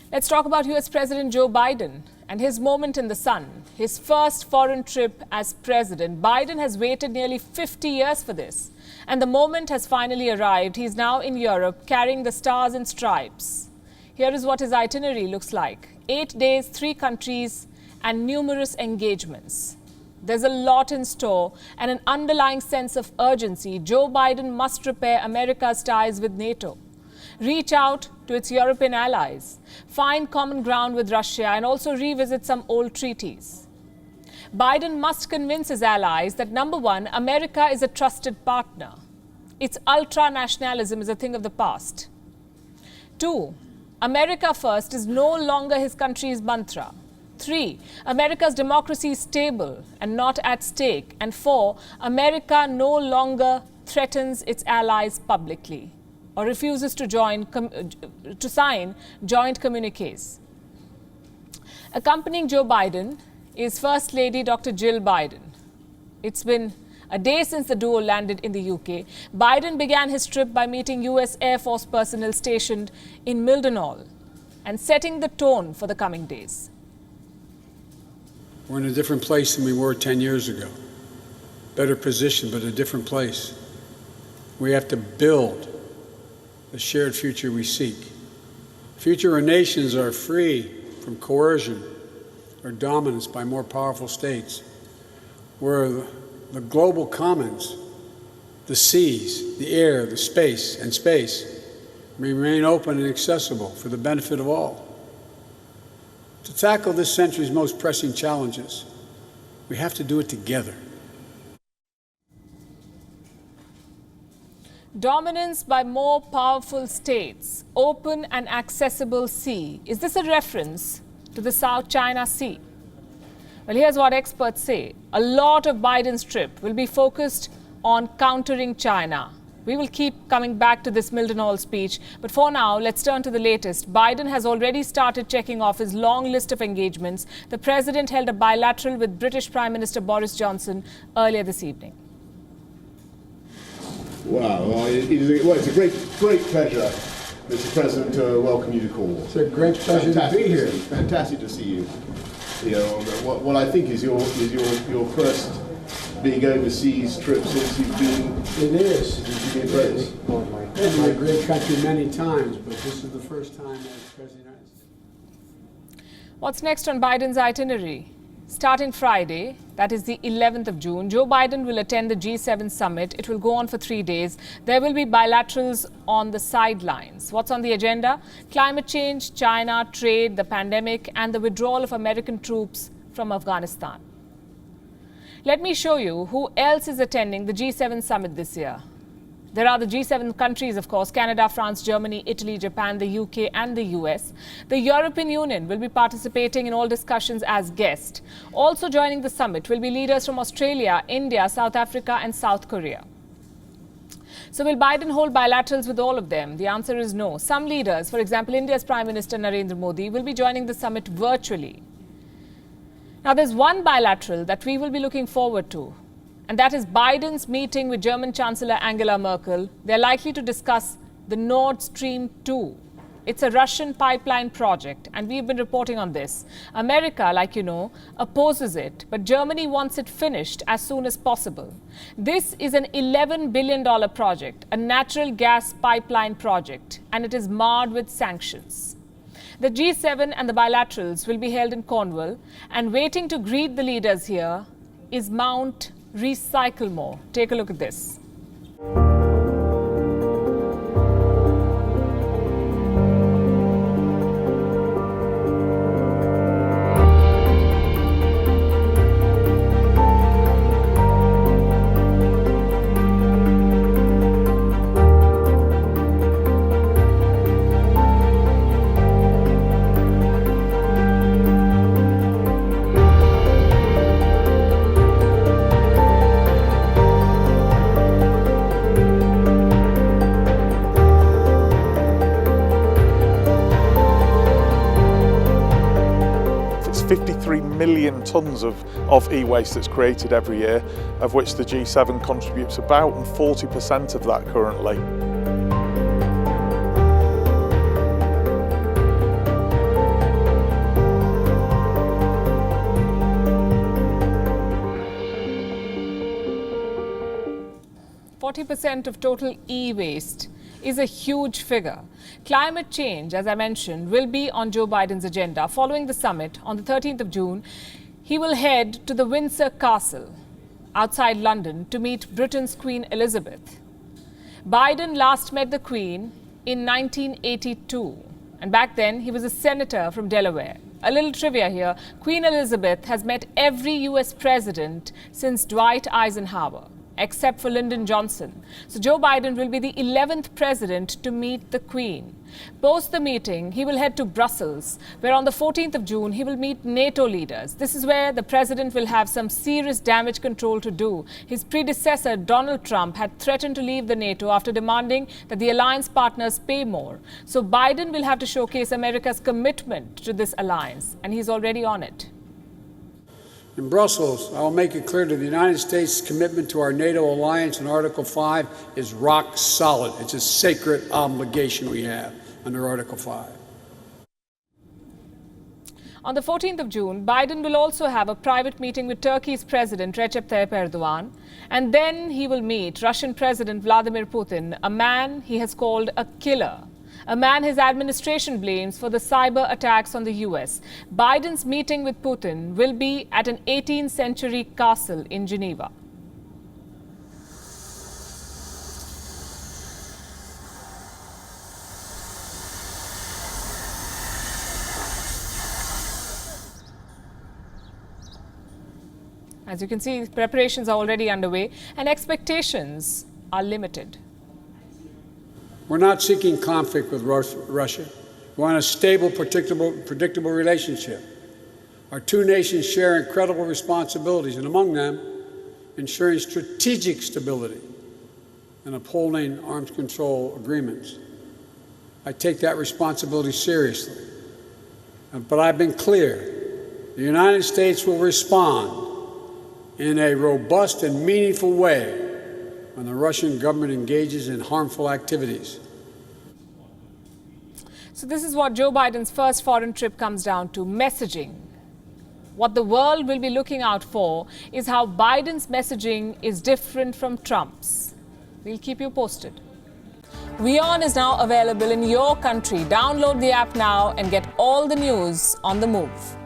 Let's talk about US President Joe Biden and his moment in the sun. His first foreign trip as president. Biden has waited nearly 50 years for this. And the moment has finally arrived. He's now in Europe carrying the stars and stripes. Here is what his itinerary looks like. 8 days, 3 countries, and numerous engagements. There's a lot in store and an underlying sense of urgency. Joe Biden must repair America's ties with NATO, reach out to its European allies, find common ground with Russia, and also revisit some old treaties. Biden must convince his allies that, number one, America is a trusted partner. Its ultra-nationalism is a thing of the past. 2, America first is no longer his country's mantra. 3, America's democracy is stable and not at stake. And 4, America no longer threatens its allies publicly or refuses to sign joint communiques. Accompanying Joe Biden is First Lady Dr. Jill Biden. It's been a day since the duo landed in the UK. Biden began his trip by meeting US Air Force personnel stationed in Mildenhall and setting the tone for the coming days. We're in a different place than we were 10 years ago. Better position, but a different place. We have to build the shared future we seek. Future where nations are free from coercion or dominance by more powerful states, where the global commons, the seas, the air, the space remain open and accessible for the benefit of all. To tackle this century's most pressing challenges, we have to do it together. Dominance by more powerful states, open and accessible sea. Is this a reference to the South China Sea? Well, here's what experts say. A lot of Biden's trip will be focused on countering China. We will keep coming back to this Mildenhall speech, but for now, let's turn to the latest. Biden has already started checking off his long list of engagements. The president held a bilateral with British Prime Minister Boris Johnson earlier this evening. Wow, well, it's a great pleasure, Mr. President, to welcome you to Cornwall. It's a great pleasure to be here. Fantastic to see you. You know, what I think is your first big overseas trip since you've been. It is. President. I've been in a great country many times, but this is the first time as President of the United States. What's next on Biden's itinerary? Starting Friday, that is the 11th of June, Joe Biden will attend the G7 summit. It will go on for 3 days. There will be bilaterals on the sidelines. What's on the agenda? Climate change, China, trade, the pandemic, and the withdrawal of American troops from Afghanistan. Let me show you who else is attending the G7 summit this year. There are the G7 countries, of course, Canada, France, Germany, Italy, Japan, the UK and the US. The European Union will be participating in all discussions as guest. Also joining the summit will be leaders from Australia, India, South Africa and South Korea. So will Biden hold bilaterals with all of them? The answer is no. Some leaders, for example, India's Prime Minister Narendra Modi, will be joining the summit virtually. Now, there's one bilateral that we will be looking forward to, and that is Biden's meeting with German Chancellor Angela Merkel. They're likely to discuss the Nord Stream 2. It's a Russian pipeline project, and we've been reporting on this. America, like you know, opposes it, but Germany wants it finished as soon as possible. This is an $11 billion project, a natural gas pipeline project, and it is marred with sanctions. The G7 and the bilaterals will be held in Cornwall, and waiting to greet the leaders here is Mount Recycle More. Take a look at this. It's 53 million tonnes of e-waste that's created every year, of which the G7 contributes about 40% of that currently. 40% of total e-waste is a huge figure. Climate change, as I mentioned, will be on Joe Biden's agenda. Following the summit on the 13th of June, he will head to the Windsor Castle outside London to meet Britain's Queen Elizabeth. Biden last met the Queen in 1982, and back then he was a senator from Delaware. A little trivia here, Queen Elizabeth has met every US president since Dwight Eisenhower, except for Lyndon Johnson. So Joe Biden will be the 11th president to meet the Queen. Post the meeting, he will head to Brussels, where on the 14th of June, he will meet NATO leaders. This is where the president will have some serious damage control to do. His predecessor, Donald Trump, had threatened to leave the NATO after demanding that the alliance partners pay more. So Biden will have to showcase America's commitment to this alliance, and he's already on it. In Brussels, I will make it clear to the United States' commitment to our NATO alliance in Article 5 is rock solid. It's a sacred obligation we have under Article 5. On the 14th of June, Biden will also have a private meeting with Turkey's President Recep Tayyip Erdogan, and then he will meet Russian President Vladimir Putin, a man he has called a killer. A man his administration blames for the cyber attacks on the US. Biden's meeting with Putin will be at an 18th century castle in Geneva. As you can see, preparations are already underway and expectations are limited. We're not seeking conflict with Russia. We want a stable, predictable relationship. Our two nations share incredible responsibilities, and among them, ensuring strategic stability and upholding arms control agreements. I take that responsibility seriously. But I've been clear, the United States will respond in a robust and meaningful way when the Russian government engages in harmful activities. So this is what Joe Biden's first foreign trip comes down to: messaging. What the world will be looking out for is how Biden's messaging is different from Trump's. We'll keep you posted. WION is now available in your country. Download the app now and get all the news on the move.